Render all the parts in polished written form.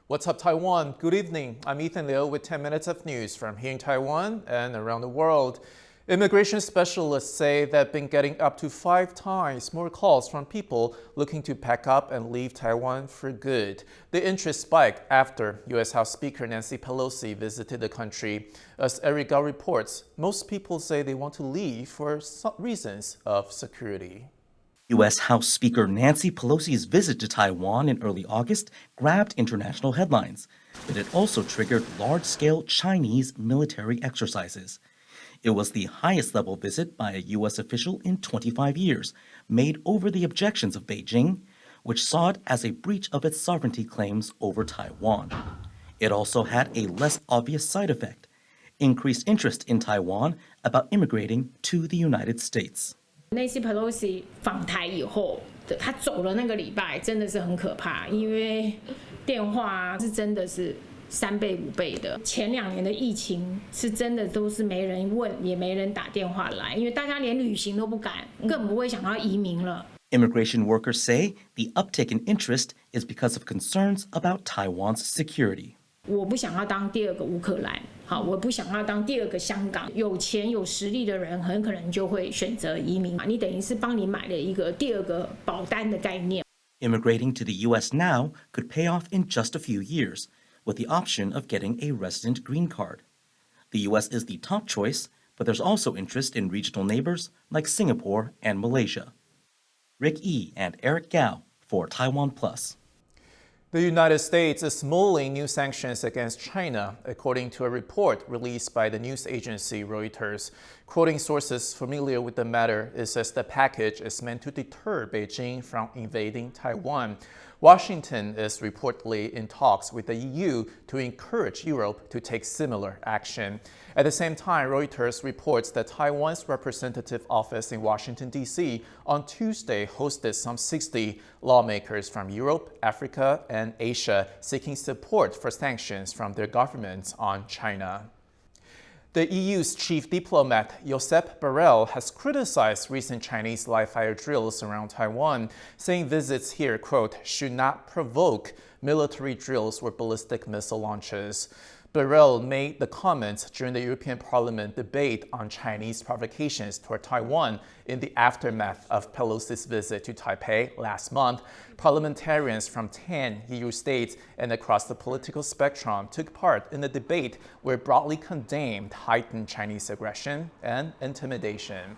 What's up, Taiwan? Good evening. I'm Ethan Liu with 10 minutes of news from here in Taiwan and around the world. Immigration specialists say they've been getting up to 5 times more calls from people looking to pack up and leave Taiwan for good. The interest spiked after U.S. House Speaker Nancy Pelosi visited the country. As Eric Gao reports, most people say they want to leave for some reasons of security. U.S. House Speaker Nancy Pelosi's visit to Taiwan in early August grabbed international headlines, but it also triggered large-scale Chinese military exercises. It was the highest-level visit by a U.S. official in 25 years, made over the objections of Beijing, which saw it as a breach of its sovereignty claims over Taiwan. It also had a less obvious side effect: increased interest in Taiwan about immigrating to the United States. Nancy Pelosi 访台以后，她走了那个礼拜，真的是很可怕，因为电话是真的是3倍5倍的。前2年的疫情是真的都是没人问，也没人打电话来，因为大家连旅行都不敢，更不会想到移民了。Immigration workers say the uptick in interest is because of concerns about Taiwan's security. 我不想要当第2个乌克兰，好，我不想要当第2个香港。有钱有实力的人很可能就会选择移民，你等于是帮你买了一个第2个保单的概念。Immigrating to the U.S. now could pay off in just a few years, with the option of getting a resident green card. The U.S. is the top choice, but there's also interest in regional neighbors like Singapore and Malaysia. Rick E. and Eric Gao for TaiwanPlus. The United States is mulling new sanctions against China, according to a report released by the news agency Reuters. Quoting sources familiar with the matter, it says the package is meant to deter Beijing from invading Taiwan. Washington is reportedly in talks with the EU to encourage Europe to take similar action. At the same time, Reuters reports that Taiwan's representative office in Washington, D.C. on Tuesday hosted some 60 lawmakers from Europe, Africa, and Asia seeking support for sanctions from their governments on China. The EU's chief diplomat, Josep Borrell, has criticized recent Chinese live-fire drills around Taiwan, saying visits here, quote, should not provoke military drills or ballistic missile launches. Borrell made the comments during the European Parliament debate on Chinese provocations toward Taiwan in the aftermath of Pelosi's visit to Taipei last month. Parliamentarians from 10 EU states and across the political spectrum took part in the debate where broadly condemned heightened Chinese aggression and intimidation.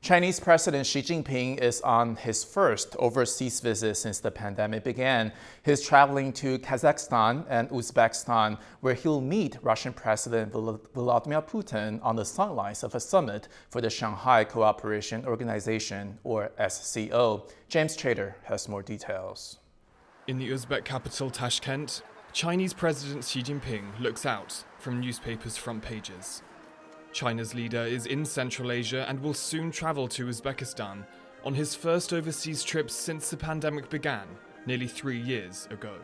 Chinese President Xi Jinping is on his first overseas visit since the pandemic began. He's traveling to Kazakhstan and Uzbekistan, where he'll meet Russian President Vladimir Putin on the sidelines of a summit for the Shanghai Cooperation Organization, or SCO. James Chater has more details. In the Uzbek capital Tashkent, Chinese President Xi Jinping looks out from newspapers' front pages. China's leader is in Central Asia and will soon travel to Uzbekistan on his first overseas trip since the pandemic began nearly 3 years ago.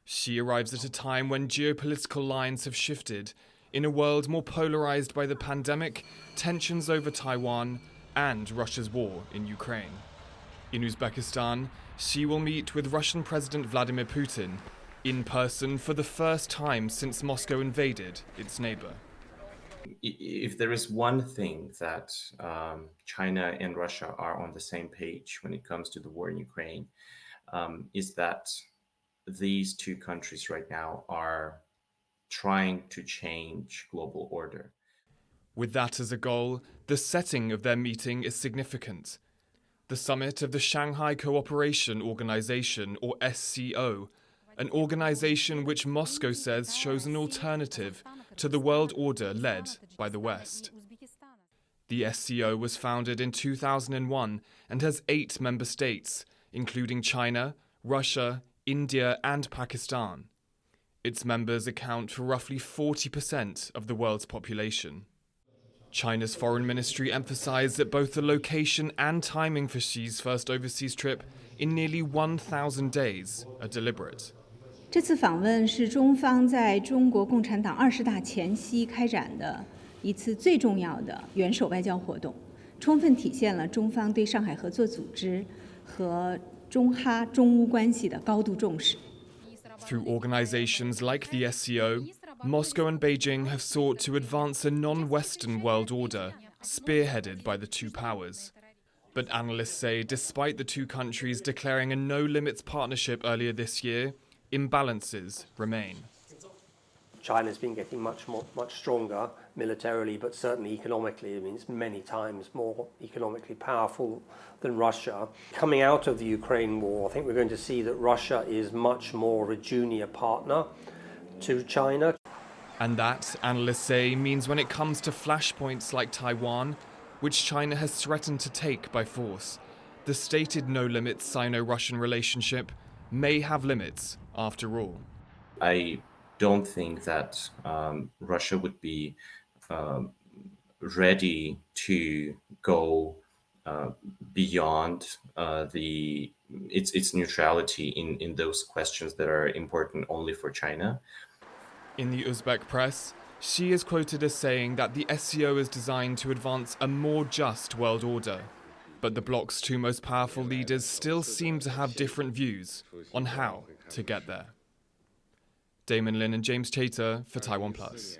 Xi arrives at a time when geopolitical lines have shifted in a world more polarized by the pandemic, tensions over Taiwan, and Russia's war in Ukraine. In Uzbekistan, Xi will meet with Russian President Vladimir Putin in person for the first time since Moscow invaded its neighbor. If there is one thing that China and Russia are on the same page when it comes to the war in Ukraine, is that these two countries right now are trying to change global order. With that as a goal, the setting of their meeting is significant. The summit of the Shanghai Cooperation Organization, or SCO, an organization which Moscow says shows an alternative to the world order led by the West. The SCO was founded in 2001 and has 8 member states, including China, Russia, India, and Pakistan. Its members account for roughly 40% of the world's population. China's foreign ministry emphasized that both the location and timing for Xi's first overseas trip in nearly 1,000 days are deliberate. 这次访问是中方在中国共产党20大前夕开展的一次最重要的元首外交活动，充分体现了中方对上海合作组织和中哈中乌关系的高度重视。Through organizations like the SCO, Moscow and Beijing have sought to advance a non-Western world order, spearheaded by the two powers. But analysts say despite the two countries declaring a no-limits partnership earlier this year, imbalances remain. China's been getting much stronger militarily, but certainly economically. I mean, it's many times more economically powerful than Russia. Coming out of the Ukraine war, I think we're going to see that Russia is much more a junior partner to China. And that, analysts say, means when it comes to flashpoints like Taiwan, which China has threatened to take by force, the stated no-limits Sino-Russian relationship may have limits after all. I don't think that Russia would be ready to go beyond its neutrality in those questions that are important only for China. In the Uzbek press, Xi is quoted as saying that the SCO is designed to advance a more just world order. But the bloc's two most powerful leaders still seem to have different views on how to get there. Damon Lin and James Chater for TaiwanPlus.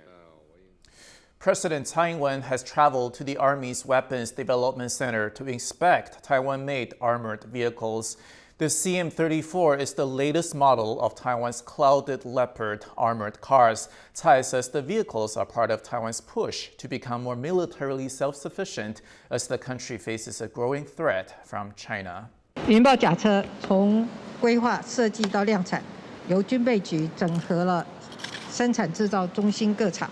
President Tsai has traveled to the Army's Weapons Development Center to inspect Taiwan-made armored vehicles. The CM-34 is the latest model of Taiwan's Clouded Leopard armored cars. Tsai says the vehicles are part of Taiwan's push to become more militarily self-sufficient as the country faces a growing threat from China. 云豹甲车从规划设计到量产，由军备局整合了生产制造中心各厂、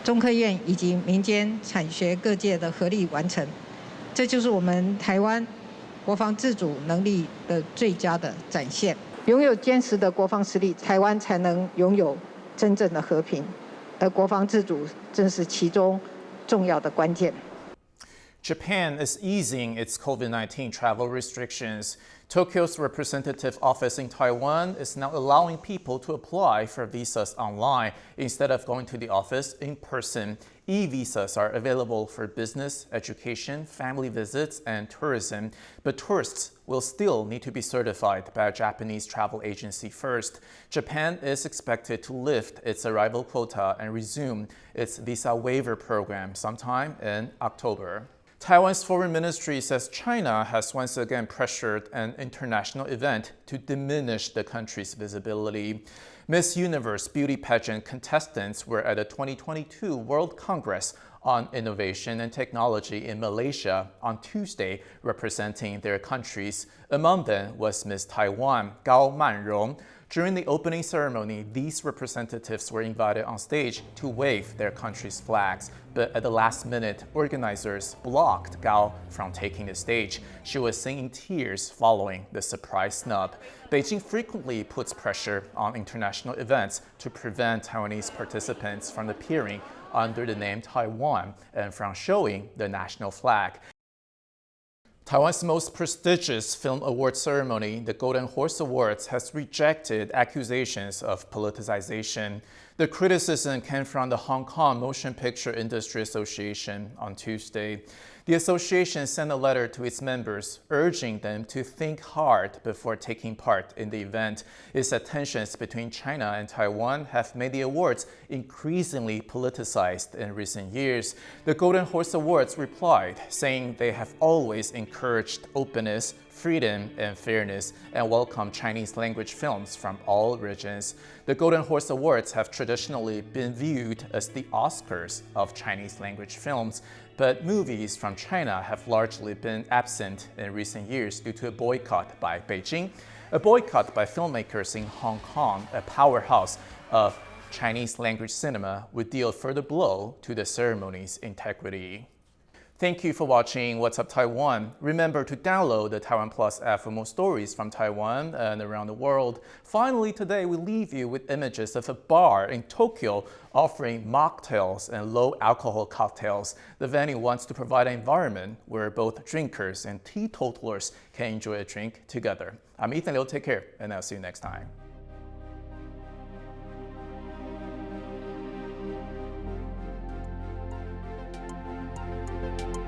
中科院以及民间产学各界的合力完成。这就是我们台湾国防自主能力的最佳的展现。拥有坚实的国防实力，台湾才能拥有真正的和平，而国防自主正是其中重要的关键。 Japan is easing its COVID-19 travel restrictions. Tokyo's representative office in Taiwan is now allowing people to apply for visas online instead of going to the office in person. E-visas are available for business, education, family visits, and tourism, but tourists will still need to be certified by a Japanese travel agency first. Japan is expected to lift its arrival quota and resume its visa waiver program sometime in October. Taiwan's foreign ministry says China has once again pressured an international event to diminish the country's visibility. Miss Universe beauty pageant contestants were at the 2022 World Congress on Innovation and Technology in Malaysia on Tuesday, representing their countries. Among them was Miss Taiwan, Gao Manrong. During the opening ceremony, these representatives were invited on stage to wave their country's flags. But at the last minute, organizers blocked Gao from taking the stage. She was singing tears following the surprise snub. Beijing frequently puts pressure on international events to prevent Taiwanese participants from appearing under the name Taiwan and from showing the national flag. Taiwan's most prestigious film award ceremony, the Golden Horse Awards, has rejected accusations of politicization. The criticism came from the Hong Kong Motion Picture Industry Association on Tuesday. The association sent a letter to its members urging them to think hard before taking part in the event. It said tensions between China and Taiwan have made the awards increasingly politicized in recent years. The Golden Horse Awards replied, saying they have always encouraged openness, freedom, and fairness, and welcome Chinese language films from all regions. The Golden Horse Awards have traditionally been viewed as the Oscars of Chinese language films, but movies from China have largely been absent in recent years due to a boycott by Beijing. A boycott by filmmakers in Hong Kong, a powerhouse of Chinese language cinema, would deal a further blow to the ceremony's integrity. Thank you for watching What's Up Taiwan. Remember to download the TaiwanPlus app for more stories from Taiwan and around the world. Finally, today we leave you with images of a bar in Tokyo offering mocktails and low-alcohol cocktails. The venue wants to provide an environment where both drinkers and teetotalers can enjoy a drink together. I'm Ethan Liu. Take care, and I'll see you next time.